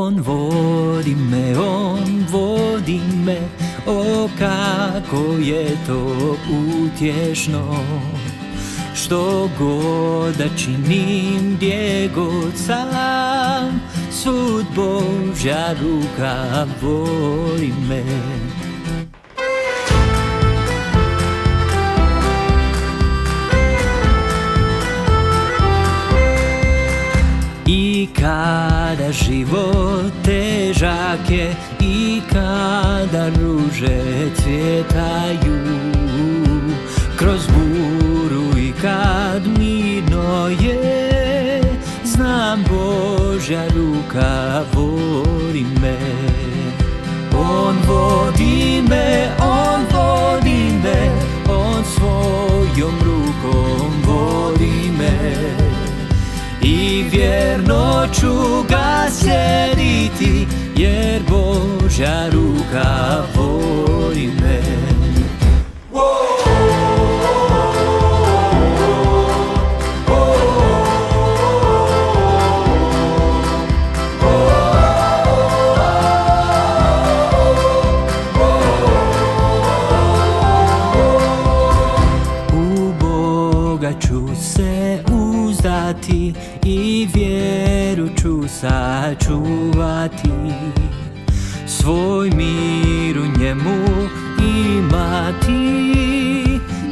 On vodi me, o kako je to utješno. Što god da činim, gdje god sam, svud Božja ruka vodi me. I kada život težak je, i kada ruže cvjetaju, kroz buru i kad mirno je, znam Božja ruka vodi me. On vodi me, on vodi me, on svojom rukom vodi me. I vjerno ću ga slijediti, jer Božja ruka vodi me. U Boga ću se uzdati i vjeru ću sačuvati, svoj mir u njemu imati,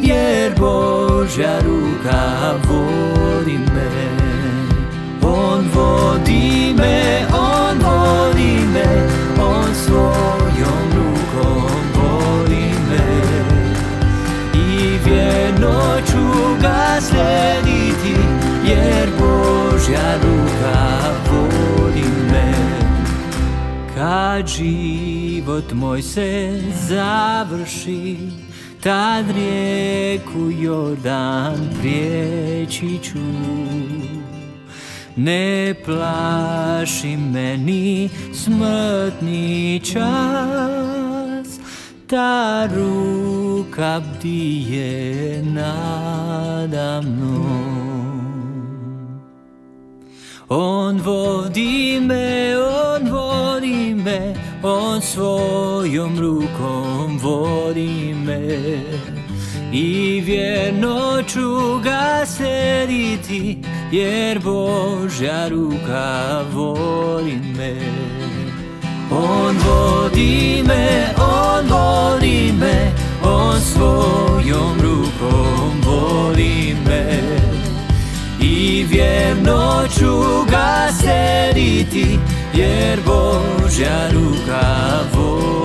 jer Božja ruka vodi me. On vodi me, on vodi me, on svojom rukom vodi me. I vjerno ću ga slijediti, jer Božja ruka vodi me. Kad život moj se završi, tad rijeku Jordan prijeći ću. Ne plaši me ni smrtni čas, ta ruka bdije nada mnom. On vodi me, on vodi me, on svojom rukom vodi me. I vjerno ću ga slijediti, jer Božja ruka vodi me. On vodi me, on vodi me, on svojom rukom vodi me. I vjerno ću ga slijediti, jer Božja ruka vodi me.